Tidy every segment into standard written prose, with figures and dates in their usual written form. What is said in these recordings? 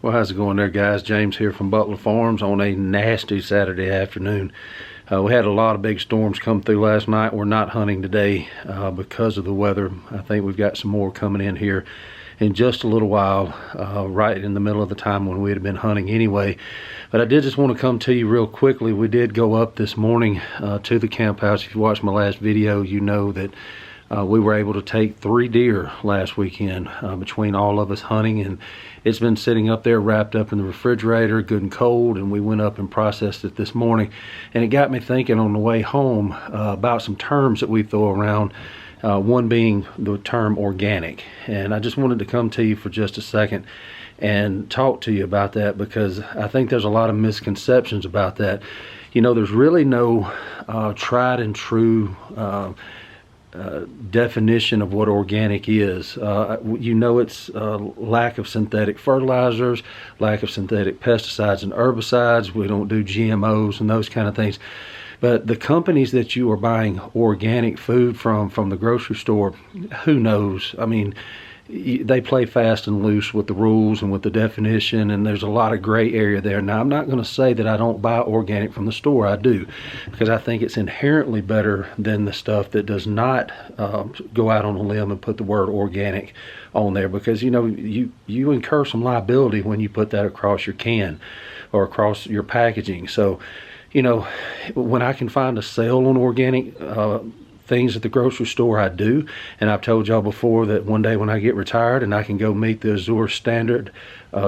Well, how's it going there, guys? James here from Butler Farms on a nasty Saturday afternoon. We had a lot of big storms come through last night. We're not hunting today because of the weather. I think we've got some more coming in here in just a little while, right in the middle of the time when we'd have been hunting anyway. But I did just want to come to you real quickly. We did go up this morning to the camp house. If you watched my last video, you know that we were able to take 3 deer last weekend between all of us hunting, and it's been sitting up there wrapped up in the refrigerator good and cold, and we went up and processed it this morning. And it got me thinking on the way home about some terms that we throw around, one being the term organic. And I just wanted to come to you for just a second and talk to you about that, because I think there's a lot of misconceptions about that. You know, there's really no tried and true definition of what organic is. You know, it's lack of synthetic fertilizers, lack of synthetic pesticides and herbicides. We don't do GMOs and those kind of things. But the companies that you are buying organic food from the grocery store, who knows? I mean, they play fast and loose with the rules and with the definition, and there's a lot of gray area there. Now, I'm not going to say that I don't buy organic from the store. I do, because I think it's inherently better than the stuff that does not go out on a limb and put the word organic on there, because you know, you incur some liability when you put that across your can or across your packaging. So, you know, when I can find a sale on organic things at the grocery store, I do. And I've told y'all before that one day when I get retired and I can go meet the Azure Standard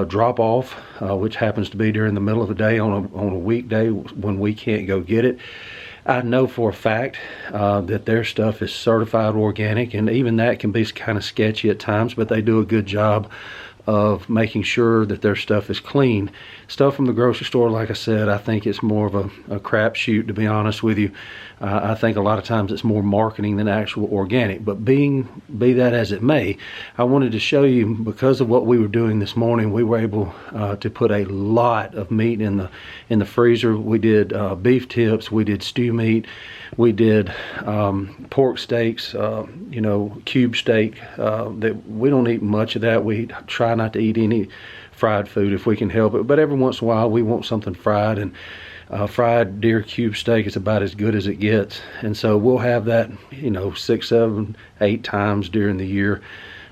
drop off, which happens to be during the middle of the day on a weekday when we can't go get it, I know for a fact that their stuff is certified organic, and even that can be kind of sketchy at times, but they do a good job of making sure that their stuff is clean. Stuff from the grocery store, like I said, I think it's more of a crapshoot, to be honest with you. I think a lot of times it's more marketing than actual organic. But be that as it may, I wanted to show you, because of what we were doing this morning, we were able to put a lot of meat in the freezer. We did beef tips, we did stew meat, we did pork steaks, you know, cube steak. That we don't eat much of that. We try not to eat any fried food if we can help it, but every once in a while we want something fried, and fried deer cube steak is about as good as it gets. And so we'll have that, you know, 6, 7, 8 times during the year,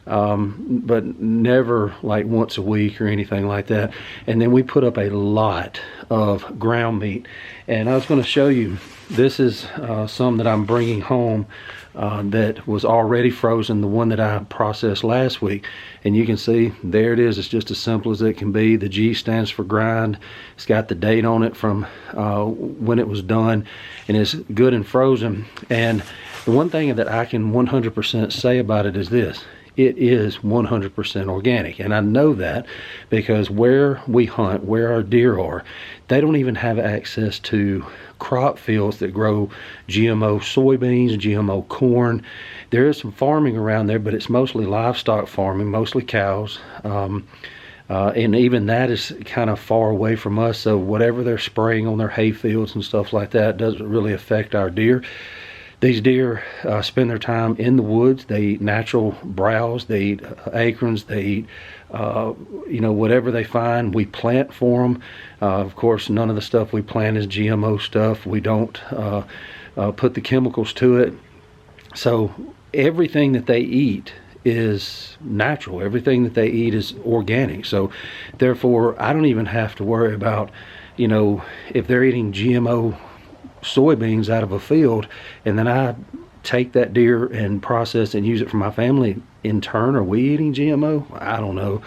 but never like once a week or anything like that. And then we put up a lot of ground meat, and I was going to show you, this is some that I'm bringing home that was already frozen, the one that I processed last week. And you can see there it is. It's just as simple as it can be. The G stands for grind. It's got the date on it from when it was done, and it's good and frozen. And the one thing that I can 100% say about it is this: it is 100% organic. And I know that because where we hunt, where our deer are, they don't even have access to crop fields that grow GMO soybeans, GMO corn. There is some farming around there, but it's mostly livestock farming, mostly cows. And even that is kind of far away from us. So whatever they're spraying on their hay fields and stuff like that doesn't really affect our deer. These deer spend their time in the woods. They eat natural browse, they eat acorns, they eat you know, whatever they find. We plant for them. Of course, none of the stuff we plant is GMO stuff. We don't put the chemicals to it. So everything that they eat is natural. Everything that they eat is organic. So therefore, I don't even have to worry about, you know, if they're eating GMO soybeans out of a field, and then I take that deer and process and use it for my family in turn. Are we eating GMO? I don't know.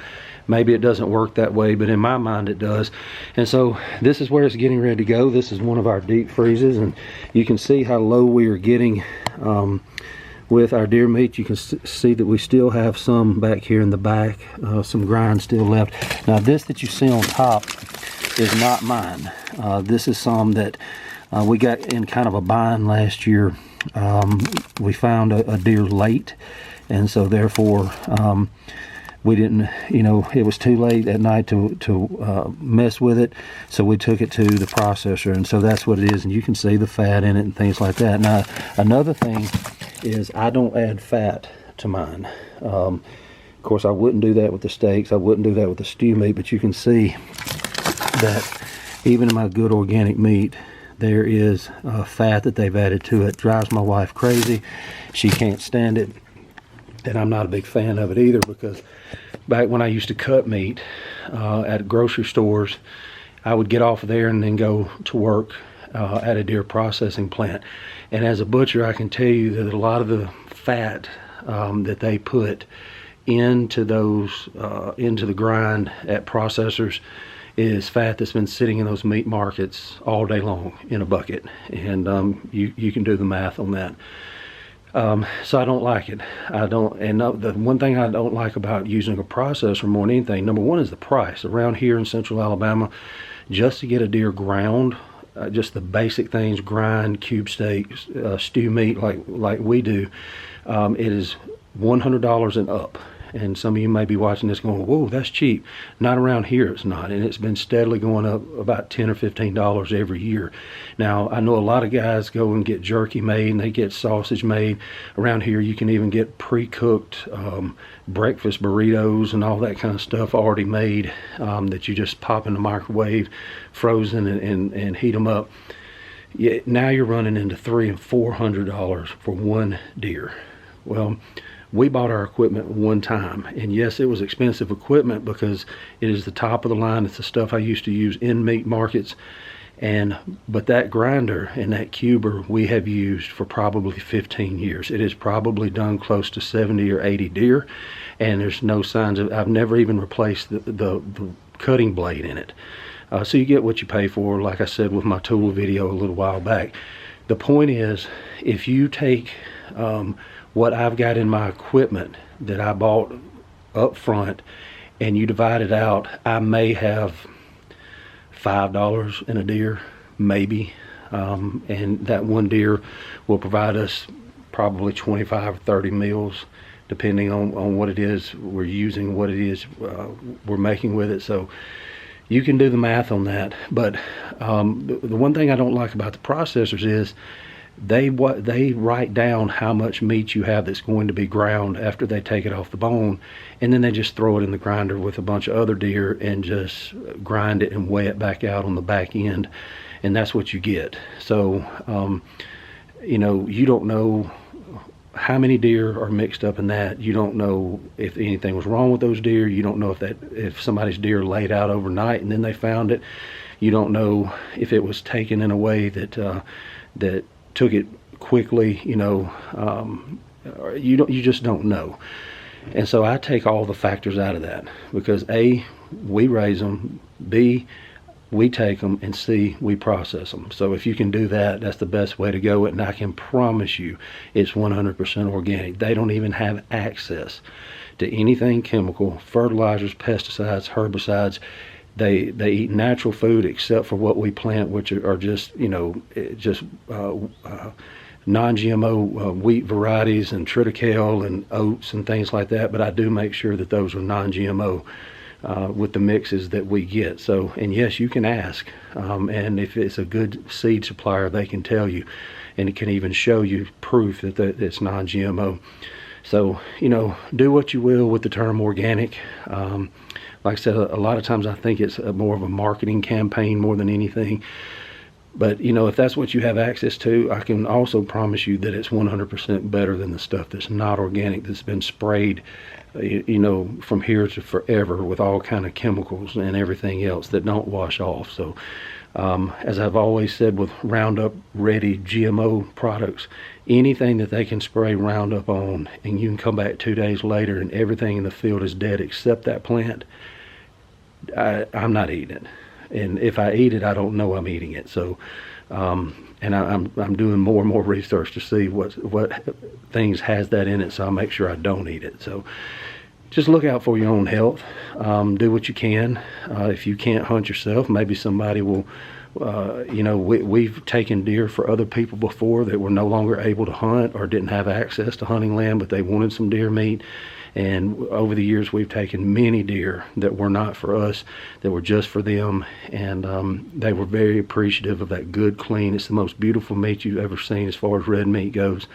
Maybe it doesn't work that way, but in my mind it does. And so this is where it's getting ready to go. This is one of our deep freezes, and you can see how low we are getting with our deer meat. You can see that we still have some back here in the back, some grind still left. Now this that you see on top is not mine. This is some that we got in kind of a bind last year. We found a deer late, and so therefore we didn't, you know, it was too late at night to mess with it, so we took it to the processor, and so that's what it is. And you can see the fat in it and things like that. Now another thing is I don't add fat to mine. Of course, I wouldn't do that with the steaks. I wouldn't do that with the stew meat, but you can see that even in my good organic meat, there is fat that they've added to it. Drives my wife crazy. She can't stand it, and I'm not a big fan of it either, because back when I used to cut meat at grocery stores, I would get off of there and then go to work at a deer processing plant. And as a butcher, I can tell you that a lot of the fat that they put into those into the grind at processors is fat that's been sitting in those meat markets all day long in a bucket. And you can do the math on that. So I don't like it. I don't. And the one thing I don't like about using a processor more than anything, number one, is the price. Around here in central Alabama, just to get a deer ground, just the basic things, grind, cube steaks, stew meat like we do, it is $100 and up. And some of you may be watching this going, whoa, that's cheap. Not around here, it's not. And it's been steadily going up about $10 or $15 every year. Now, I know a lot of guys go and get jerky made and they get sausage made. Around here, you can even get pre-cooked breakfast burritos and all that kind of stuff already made that you just pop in the microwave, frozen, and heat them up. Yeah, now you're running into $300 and $400 for one deer. Well, we bought our equipment one time, and yes, it was expensive equipment because it is the top of the line. It's the stuff I used to use in meat markets, but that grinder and that cuber we have used for probably 15 years. It has probably done close to 70 or 80 deer, and there's no signs of. I've never even replaced the cutting blade in it. So you get what you pay for, like I said with my tool video a little while back. The point is, if you take what I've got in my equipment that I bought up front and you divide it out, I may have $5 in a deer, maybe, and that one deer will provide us probably 25 or 30 meals, depending on what it is we're using, what it is we're making with it. So you can do the math on that. But the one thing I don't like about the processors is they write down how much meat you have that's going to be ground after they take it off the bone, and then they just throw it in the grinder with a bunch of other deer and just grind it and weigh it back out on the back end, and that's what you get. So you know, you don't know how many deer are mixed up in that. You don't know if anything was wrong with those deer. You don't know if somebody's deer laid out overnight and then they found it. You don't know if it was taken in a way that that took it quickly, you know. You just don't know. And so I take all the factors out of that, because A, we raise them, B, we take them, and C, we process them. So if you can do that, that's the best way to go. And I can promise you it's 100% organic. They don't even have access to anything chemical, fertilizers, pesticides, herbicides. They eat natural food except for what we plant, which are just, you know, non-GMO wheat varieties and triticale and oats and things like that. But I do make sure that those are non-GMO with the mixes that we get. So, and yes, you can ask, and if it's a good seed supplier, they can tell you, and it can even show you proof that it's non-GMO. So, you know, do what you will with the term organic. Like I said, a lot of times I think it's more of a marketing campaign more than anything. But, you know, if that's what you have access to, I can also promise you that it's 100% better than the stuff that's not organic, that's been sprayed, you know, from here to forever with all kind of chemicals and everything else that don't wash off. So, as I've always said with Roundup Ready GMO products, anything that they can spray Roundup on and you can come back 2 days later and everything in the field is dead except that plant, I'm not eating it. And if I eat it, I don't know I'm eating it. So, and I'm doing more and more research to see what things has that in it, so I'll make sure I don't eat it. So just look out for your own health. Do what you can. If you can't hunt yourself, maybe somebody will, you know, we've taken deer for other people before that were no longer able to hunt or didn't have access to hunting land, but they wanted some deer meat. And over the years, we've taken many deer that were not for us, that were just for them. And they were very appreciative of that good, clean. It's the most beautiful meat you've ever seen as far as red meat goes.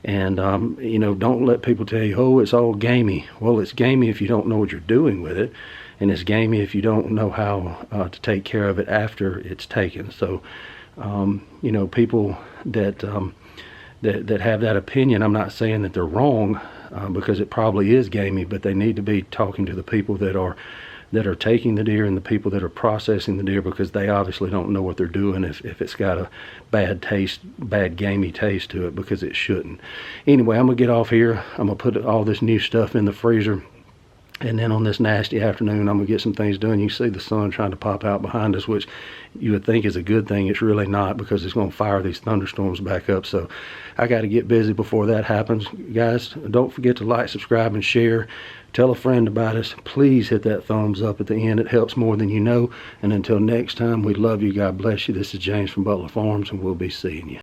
And you know, don't let people tell you, oh, it's all gamey. Well, it's gamey if you don't know what you're doing with it, and it's gamey if you don't know how to take care of it after it's taken. So you know, people that that have that opinion, I'm not saying that they're wrong, because it probably is gamey, but they need to be talking to the people that are taking the deer and the people that are processing the deer, because they obviously don't know what they're doing if it's got a bad taste, bad gamey taste to it, because it shouldn't. Anyway, I'm gonna get off here. I'm gonna put all this new stuff in the freezer, and then on this nasty afternoon, I'm gonna get some things done. You see the sun trying to pop out behind us, which you would think is a good thing. It's really not, because it's gonna fire these thunderstorms back up. So I got to get busy before that happens. Guys, don't forget to like, subscribe, and share. Tell a friend about us. Please hit that thumbs up at the end. It helps more than you know. And until next time, we love you. God bless you. This is James from Butler Farms, and we'll be seeing you.